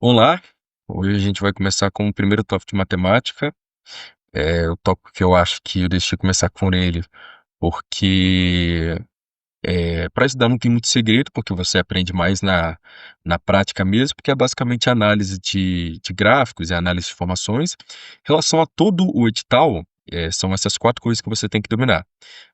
Olá, hoje a gente vai começar com o primeiro tópico de matemática. É o tópico que eu acho que eu deixei começar com ele, porque para estudar não tem muito segredo, porque você aprende mais na prática mesmo, porque é basicamente análise de gráficos e análise de informações. Em relação a todo o edital, são essas quatro coisas que você tem que dominar.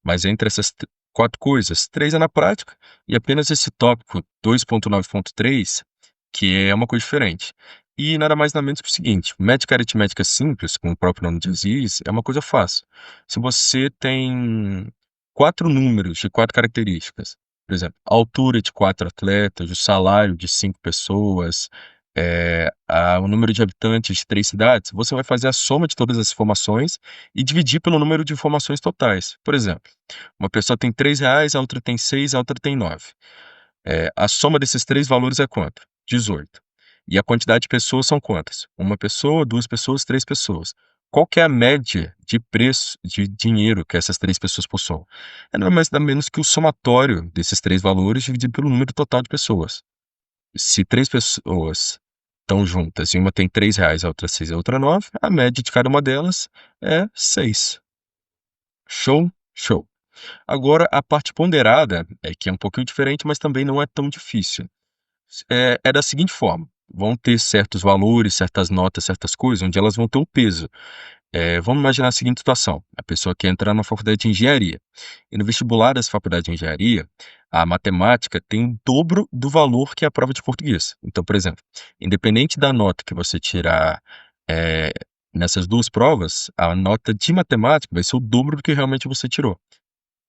Mas entre essas quatro coisas, três é na prática, e apenas esse tópico 2.9.3 que é uma coisa diferente. E nada mais nada menos que o seguinte: métrica aritmética simples, como o próprio nome diz, é uma coisa fácil. Se você tem quatro números de quatro características, por exemplo, a altura de quatro atletas, o salário de cinco pessoas, o número de habitantes de três cidades, você vai fazer a soma de todas as informações e dividir pelo número de informações totais. Por exemplo, uma pessoa tem R$ 3, a outra tem 6, a outra tem 9. A soma desses três valores é quanto? 18. E a quantidade de pessoas são quantas? Uma pessoa, duas pessoas, três pessoas. Qual que é a média de preço de dinheiro que essas três pessoas possuem? É nada mais nada menos que o somatório desses três valores dividido pelo número total de pessoas. Se três pessoas estão juntas e uma tem R$ 3, a outra 6 e a outra 9, a média de cada uma delas é 6. Show? Show. Agora, a parte ponderada é que é um pouquinho diferente, mas também não é tão difícil. É da seguinte forma: vão ter certos valores, certas notas, certas coisas, onde elas vão ter um peso. Vamos imaginar a seguinte situação: a pessoa quer entrar na faculdade de engenharia, e no vestibular dessa faculdade de engenharia, a matemática tem o dobro do valor que a prova de português. Então, por exemplo, independente da nota que você tirar eh, nessas duas provas, a nota de matemática vai ser o dobro do que realmente você tirou.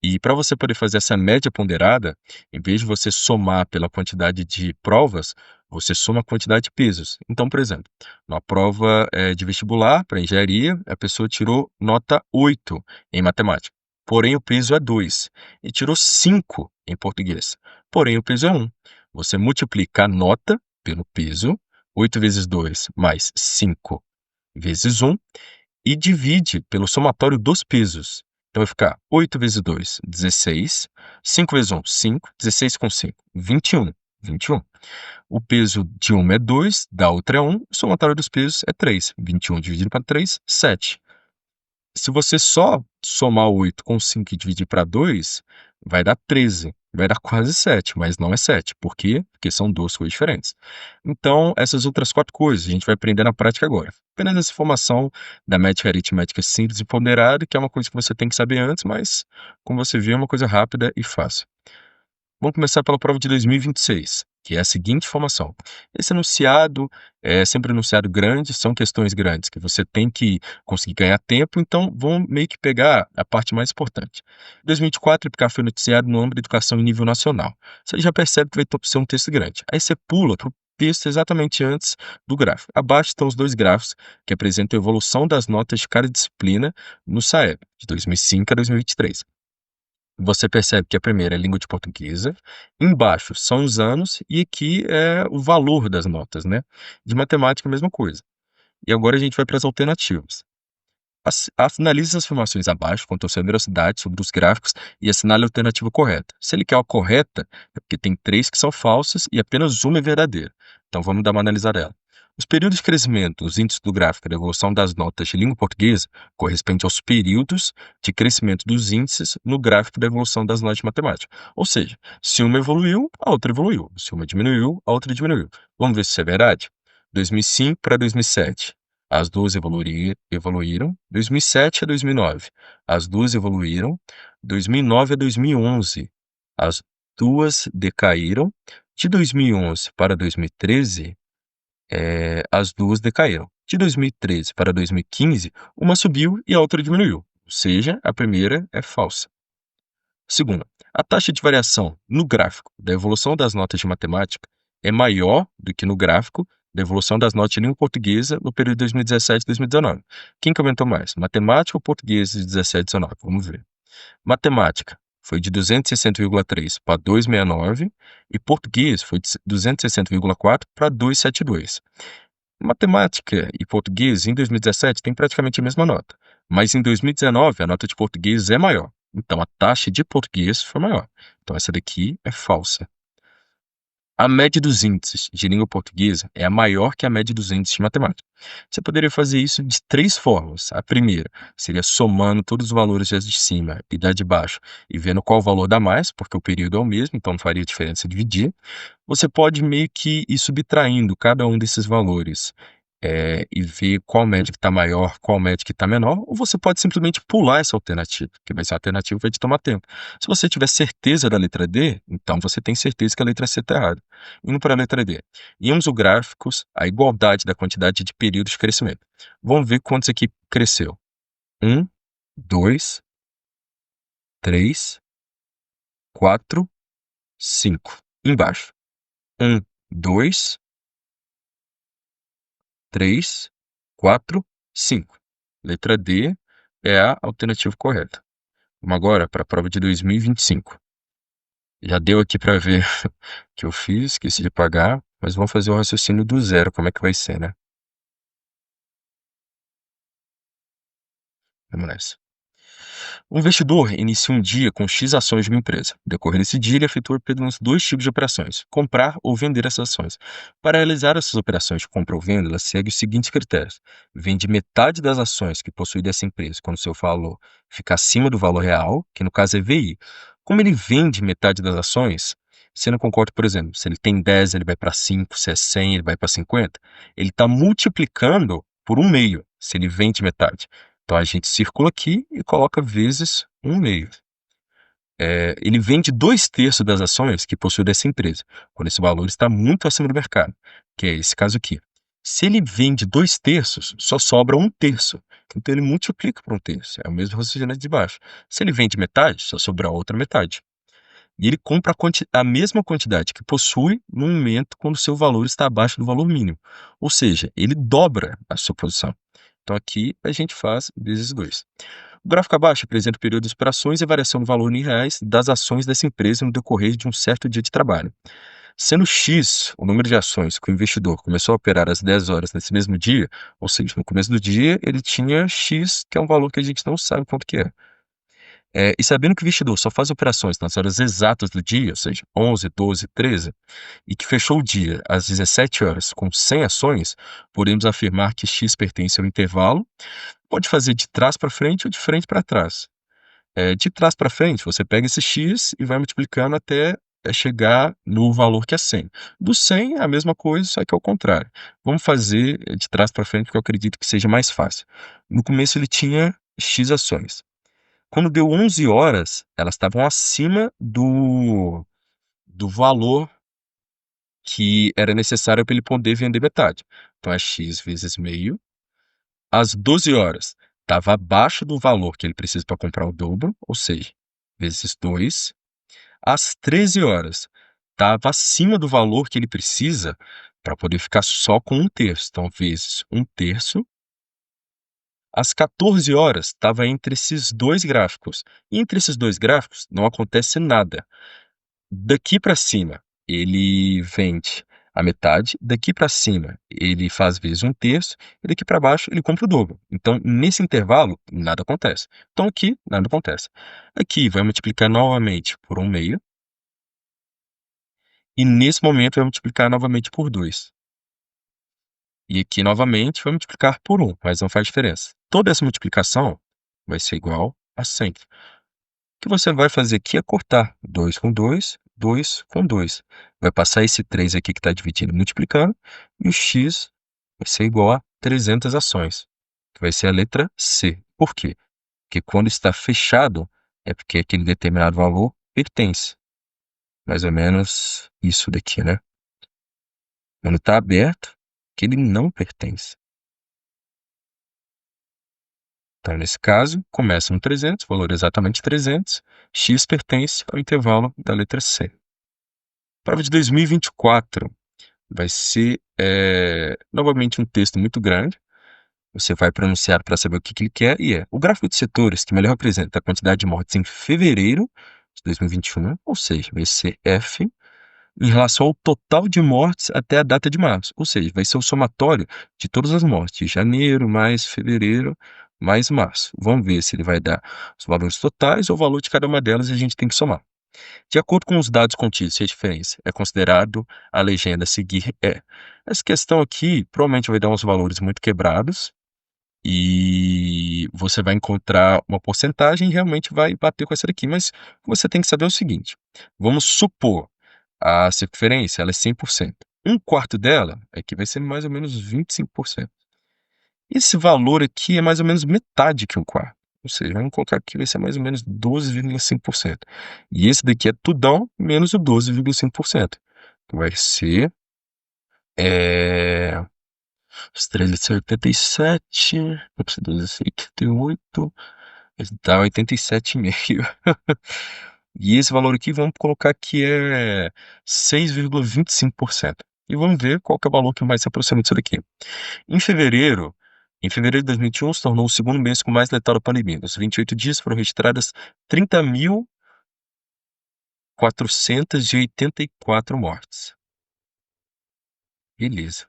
E para você poder fazer essa média ponderada, em vez de você somar pela quantidade de provas, você soma a quantidade de pesos. Então, por exemplo, numa prova de vestibular para engenharia, a pessoa tirou nota 8 em matemática, porém o peso é 2, e tirou 5 em português, porém o peso é 1. Você multiplica a nota pelo peso, 8 vezes 2 mais 5 vezes 1, e divide pelo somatório dos pesos. Então vai ficar 8 vezes 2, 16. 5 vezes 1, 5. 16 com 5, 21. 21. O peso de uma é 2, da outra é 1. O somatório dos pesos é 3. 21 dividido para 3, 7. Se você só somar 8 com 5 e dividir para 2, vai dar 13. Vai dar quase 7, mas não é 7. Por quê? Porque são duas coisas diferentes. Então, essas outras quatro coisas a gente vai aprender na prática agora. Apenas essa informação da métrica aritmética simples e ponderada, que é uma coisa que você tem que saber antes, mas, como você viu, é uma coisa rápida e fácil. Vamos começar pela prova de 2026, que é a seguinte informação: esse enunciado é sempre um enunciado grande, são questões grandes que você tem que conseguir ganhar tempo, então vamos meio que pegar a parte mais importante. 2024, IPCA foi noticiado no âmbito da educação em nível nacional. Você já percebe que vai ser um texto grande. Aí você pula para o texto exatamente antes do gráfico. Abaixo estão os dois gráficos que apresentam a evolução das notas de cada disciplina no SAEB, de 2005 a 2023. Você percebe que a primeira é língua de portuguesa, embaixo são os anos e aqui é o valor das notas, né? De matemática, a mesma coisa. E agora a gente vai para as alternativas. Analise as informações abaixo quanto à sua velocidade sobre os gráficos e assinale a alternativa correta. Se ele quer a correta, é porque tem três que são falsas e apenas uma é verdadeira. Então vamos dar uma analisada. Os períodos de crescimento, os índices do gráfico da evolução das notas de língua portuguesa correspondem aos períodos de crescimento dos índices no gráfico da evolução das notas de matemática. Ou seja, se uma evoluiu, a outra evoluiu. Se uma diminuiu, a outra diminuiu. Vamos ver se isso é verdade? 2005 para 2007. As duas evoluíram. 2007 a 2009. As duas evoluíram. 2009 a 2011. As duas decaíram. De 2011 para 2013, as duas decaíram. De 2013 para 2015, uma subiu e a outra diminuiu. Ou seja, a primeira é falsa. Segunda, a taxa de variação no gráfico da evolução das notas de matemática é maior do que no gráfico da evolução das notas de língua portuguesa no período de 2017 e 2019. Quem que aumentou mais? Matemática ou português de 17 e 19? Vamos ver. Matemática foi de 260,3 para 269 e português foi de 260,4 para 272. Matemática e português em 2017 têm praticamente a mesma nota, mas em 2019 a nota de português é maior. Então a taxa de português foi maior. Então essa daqui é falsa. A média dos índices de língua portuguesa é a maior que a média dos índices de matemática. Você poderia fazer isso de 3 formas. A primeira seria somando todos os valores das de cima e da de baixo e vendo qual valor dá mais, porque o período é o mesmo, então não faria diferença dividir. Você pode meio que ir subtraindo cada um desses valores, e ver qual média que está maior, qual média que está menor, ou você pode simplesmente pular essa alternativa, que vai ser a alternativa que vai te tomar tempo. Se você tiver certeza da letra D, então você tem certeza que a letra C está errada. Indo para a letra D. Em ambos os gráficos, a igualdade da quantidade de períodos de crescimento. Vamos ver quantos aqui cresceu. 1, 2, 3, 4, 5. Embaixo. 1, 2, 3, 4, 5. Letra D é a alternativa correta. Vamos agora para a prova de 2025. Já deu aqui para ver que eu fiz, esqueci de pagar, mas vamos fazer o raciocínio do zero, como é que vai ser, né? Vamos nessa. Um investidor inicia um dia com X ações de uma empresa. No decorrer desse dia, ele efetua pelo menos 2 tipos de operações: comprar ou vender essas ações. Para realizar essas operações de compra ou venda, ela segue os seguintes critérios: vende metade das ações que possui dessa empresa quando seu valor fica acima do valor real, que no caso é VI. Como ele vende metade das ações, você não concorda, por exemplo, se ele tem 10, ele vai para 5, se é 100, ele vai para 50, ele está multiplicando por 1/2, se ele vende metade. Então a gente circula aqui e coloca vezes 1/2. Ele vende 2/3 das ações que possui dessa empresa, quando esse valor está muito acima do mercado, que é esse caso aqui. Se ele vende 2/3, só sobra 1/3. Então ele multiplica por 1/3. É o mesmo raciocínio de baixo. Se ele vende metade, só sobra a outra metade. E ele compra a mesma quantidade que possui no momento quando o seu valor está abaixo do valor mínimo. Ou seja, ele dobra a sua posição. Então aqui a gente faz vezes 2. O gráfico abaixo apresenta o período de operações e variação do valor em reais das ações dessa empresa no decorrer de um certo dia de trabalho. Sendo X o número de ações que o investidor começou a operar às 10 horas nesse mesmo dia, ou seja, no começo do dia ele tinha X, que é um valor que a gente não sabe quanto que é. E sabendo que o investidor só faz operações nas horas exatas do dia, ou seja, 11, 12, 13, e que fechou o dia às 17 horas com 100 ações, podemos afirmar que X pertence ao intervalo. Pode fazer de trás para frente ou de frente para trás. De trás para frente, você pega esse X e vai multiplicando até chegar no valor que é 100. Do 100 é a mesma coisa, só que ao contrário. Vamos fazer de trás para frente, porque eu acredito que seja mais fácil. No começo ele tinha X ações. Quando deu 11 horas, elas estavam acima do valor que era necessário para ele poder vender metade. Então é X vezes meio. Às 12 horas, estava abaixo do valor que ele precisa para comprar o dobro, ou seja, vezes 2. Às 13 horas, estava acima do valor que ele precisa para poder ficar só com 1/3, então vezes 1/3. Às 14 horas, estava entre esses 2 gráficos. E entre esses 2 gráficos não acontece nada. Daqui para cima, ele vende a metade, daqui para cima, ele faz vezes 1/3, e daqui para baixo, ele compra o dobro. Então, nesse intervalo, nada acontece. Então, aqui, nada acontece. Aqui, vai multiplicar novamente por 1/2, e nesse momento, vai multiplicar novamente por 2. E aqui, novamente, vai multiplicar por 1, mas não faz diferença. Toda essa multiplicação vai ser igual a 100. O que você vai fazer aqui é cortar 2 com 2, 2 com 2. Vai passar esse 3 aqui que está dividindo e multiplicando, e o x vai ser igual a 300 ações, que vai ser a letra C. Por quê? Porque quando está fechado, é porque aquele determinado valor pertence. Mais ou menos isso daqui, né? Quando está aberto, que ele não pertence. Então, nesse caso, começa no 300, valor exatamente 300, x pertence ao intervalo da letra C. Prova de 2024 vai ser novamente um texto muito grande. Você vai pronunciar para saber o que ele quer, e o gráfico de setores que melhor representa a quantidade de mortes em fevereiro de 2021, ou seja, vai ser F, em relação ao total de mortes até a data de março, ou seja, vai ser o somatório de todas as mortes, de janeiro, mais fevereiro, mais março. Vamos ver se ele vai dar os valores totais ou o valor de cada uma delas, e a gente tem que somar. De acordo com os dados contidos, se a diferença é considerado a legenda a seguir é. Essa questão aqui provavelmente vai dar uns valores muito quebrados e você vai encontrar uma porcentagem e realmente vai bater com essa daqui, mas você tem que saber o seguinte, vamos supor a circunferência ela é 100%. Um quarto dela aqui vai ser mais ou menos 25%. Esse valor aqui é mais ou menos metade que um quarto. Ou seja, vamos colocar aqui, vai ser mais ou menos 12,5%. E esse daqui é tudão menos o 12,5%. Que vai ser. É... Os 13,87. 12,88. Dá 87,5. E esse valor aqui, vamos colocar que é 6,25%. E vamos ver qual que é o valor que mais se aproxima disso daqui. Em fevereiro, em fevereiro de 2021, se tornou o segundo mês com mais letal da pandemia. Nos 28 dias foram registradas 30.484 mortes. Beleza.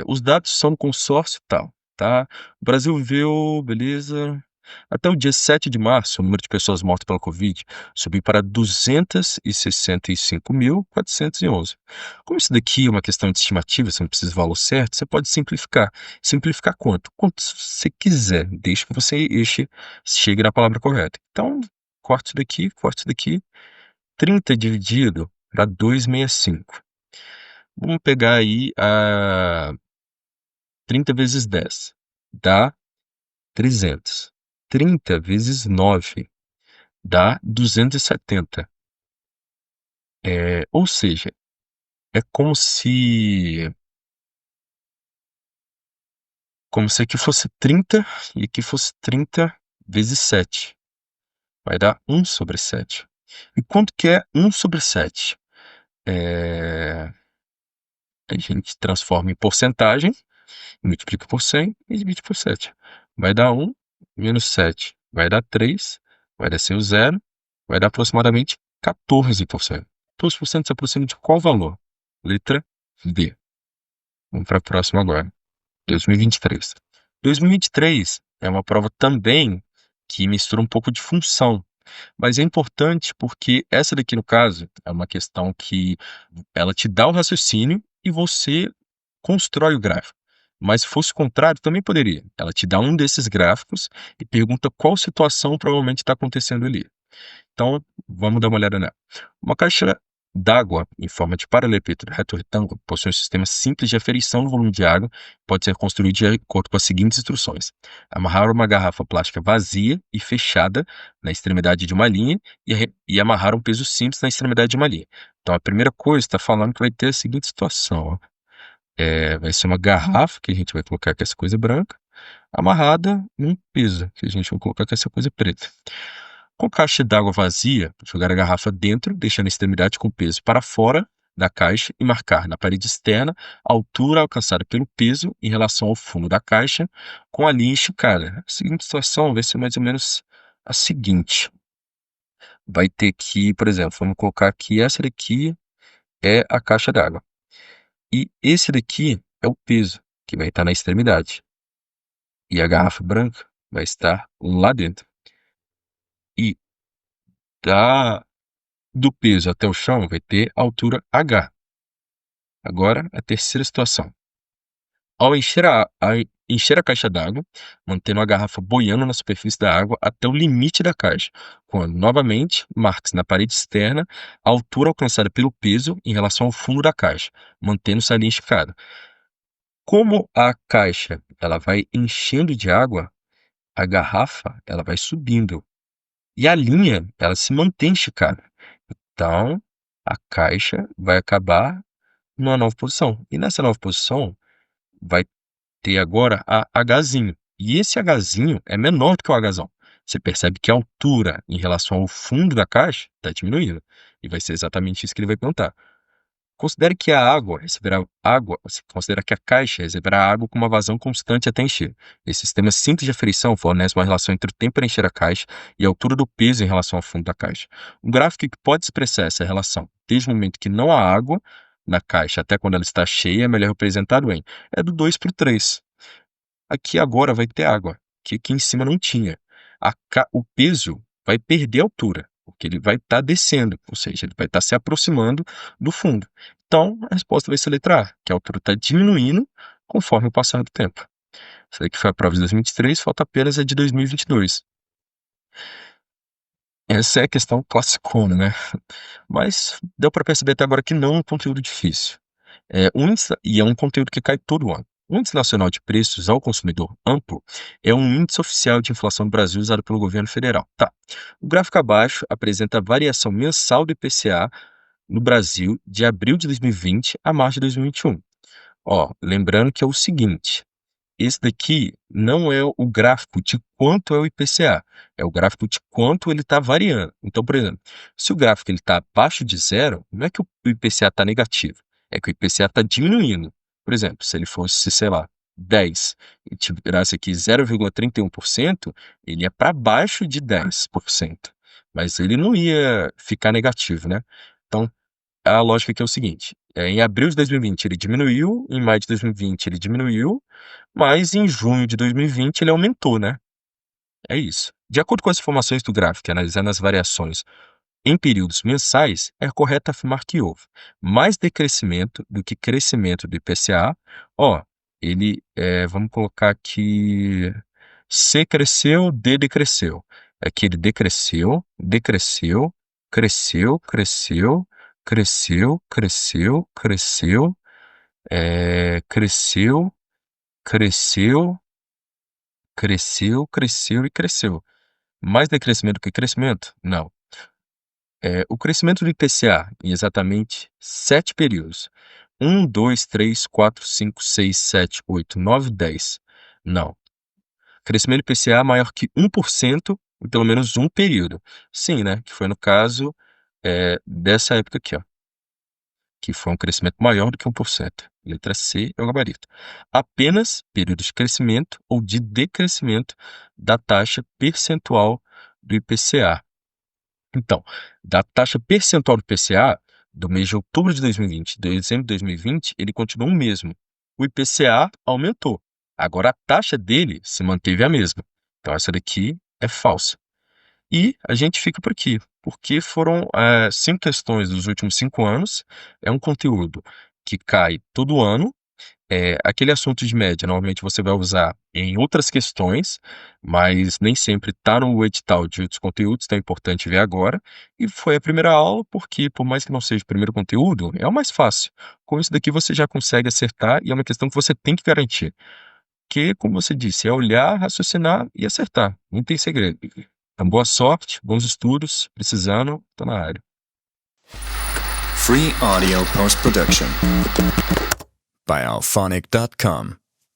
Os dados são do consórcio tal, tá? O Brasil viveu, beleza. Até o dia 7 de março, o número de pessoas mortas pela Covid subiu para 265.411. Como isso daqui é uma questão de estimativa, você não precisa do valor certo, você pode simplificar. Simplificar quanto? Quanto você quiser, desde que você chegue na palavra correta. Então, corte isso daqui. 30 dividido para 265. Vamos pegar aí a 30 vezes 10 dá 300. 30 vezes 9 dá 270. Ou seja, é como se aqui fosse 30 e aqui fosse 30 vezes 7. Vai dar 1/7. E quanto que é 1/7? A gente transforma em porcentagem, multiplica por 100 e divide por 7. Vai dar 1 menos 7. Vai dar 3. Vai descer o zero. Vai dar aproximadamente 14%. 14% se aproxima de qual valor? Letra D. Vamos para a próxima agora. 2023. 2023 é uma prova também que mistura um pouco de função. Mas é importante porque essa daqui, no caso, é uma questão que ela te dá o raciocínio e você constrói o gráfico. Mas se fosse o contrário, também poderia. Ela te dá um desses gráficos e pergunta qual situação provavelmente está acontecendo ali. Então, vamos dar uma olhada nela. Uma caixa d'água em forma de paralelepípedo reto retângulo possui um sistema simples de aferição do volume de água, pode ser construído de acordo com as seguintes instruções: amarrar uma garrafa plástica vazia e fechada na extremidade de uma linha e amarrar um peso simples na extremidade de uma linha. Então, a primeira coisa está falando que vai ter a seguinte situação, ó. Vai ser uma garrafa, que a gente vai colocar que essa coisa branca, amarrada num peso, que a gente vai colocar que essa coisa preta. Com caixa d'água vazia, jogar a garrafa dentro, deixando a extremidade com o peso para fora da caixa e marcar na parede externa a altura alcançada pelo peso em relação ao fundo da caixa com a linha esticada. A seguinte situação vai ser mais ou menos a seguinte. Vai ter que, por exemplo, vamos colocar que essa daqui é a caixa d'água. E esse daqui é o peso, que vai estar na extremidade. E a garrafa branca vai estar lá dentro. E do peso até o chão vai ter a altura H. Agora, a terceira situação. Ao encher a caixa d'água, mantendo a garrafa boiando na superfície da água até o limite da caixa, quando, novamente, marque na parede externa a altura alcançada pelo peso em relação ao fundo da caixa, mantendo-se a linha esticada. Como a caixa ela vai enchendo de água, a garrafa ela vai subindo e a linha ela se mantém esticada. Então, a caixa vai acabar numa nova posição. E nessa nova posição, vai ter agora a Hzinho. E esse Hzinho é menor do que o Hzão. Você percebe que a altura em relação ao fundo da caixa está diminuindo. E vai ser exatamente isso que ele vai perguntar. Considere que a água receberá água, você considera que a caixa receberá água com uma vazão constante até encher. Esse sistema simples de aferição fornece uma relação entre o tempo para encher a caixa e a altura do peso em relação ao fundo da caixa. Um gráfico que pode expressar essa relação desde o momento que não há água na caixa até quando ela está cheia é melhor representado em é do 2/3. Aqui agora vai ter água, que aqui em cima não tinha. O peso vai perder altura. porque ele vai estar descendo, ou seja, ele vai estar se aproximando do fundo. Então, a resposta vai ser letra A, que a altura está diminuindo conforme o passar do tempo. Essa aqui foi a prova de 2023, falta apenas a de 2022. Essa é a questão classicona, né? Mas deu para perceber até agora que não é um conteúdo difícil. E é um conteúdo que cai todo ano. O Índice Nacional de Preços ao Consumidor Amplo é um índice oficial de inflação do Brasil usado pelo governo federal. Tá. O gráfico abaixo apresenta a variação mensal do IPCA no Brasil de abril de 2020 a março de 2021. Ó, lembrando que é o seguinte: esse daqui não é o gráfico de quanto é o IPCA, é o gráfico de quanto ele está variando. Então, por exemplo, se o gráfico está abaixo de zero, não é que o IPCA está negativo, é que o IPCA está diminuindo. Por exemplo, se ele fosse, sei lá, 10 e tivesse aqui 0,31%, ele ia para baixo de 10%, mas ele não ia ficar negativo, né? Então, a lógica aqui é o seguinte: em abril de 2020 ele diminuiu, em maio de 2020 ele diminuiu, mas em junho de 2020 ele aumentou, né? É isso. De acordo com as informações do gráfico, analisando as variações em períodos mensais, é correto afirmar que houve mais decrescimento do que crescimento do IPCA. Ó, vamos colocar aqui, C cresceu, D decresceu. Aqui ele decresceu, decresceu, cresceu, cresceu, cresceu, cresceu, cresceu, cresceu, cresceu, cresceu, cresceu e cresceu. Mais decrescimento do que crescimento? Não. O crescimento do IPCA em exatamente 7 períodos. 1, 2, 3, 4, 5, 6, 7, 8, 9, 10. Não. Crescimento do IPCA maior que 1% em pelo menos um período. Sim, né? Que foi no caso dessa época aqui, ó, que foi um crescimento maior do que 1%. Letra C é o gabarito. Apenas períodos de crescimento ou de decrescimento da taxa percentual do IPCA. Então, da taxa percentual do IPCA, do mês de outubro de 2020 e dezembro de 2020, ele continuou o mesmo. O IPCA aumentou. Agora a taxa dele se manteve a mesma. Então essa daqui é falsa. E a gente fica por aqui, porque foram 5 questões dos últimos 5 anos. É um conteúdo que cai todo ano. Aquele assunto de média, normalmente você vai usar em outras questões, mas nem sempre está no edital de outros conteúdos, então é importante ver agora. E foi a primeira aula, porque por mais que não seja o primeiro conteúdo, é o mais fácil. Com isso daqui você já consegue acertar e é uma questão que você tem que garantir. Que, como você disse, é olhar, raciocinar e acertar. Não tem segredo. Então, boa sorte, bons estudos, precisando, tô na área. Free audio post-production by alphonic.com.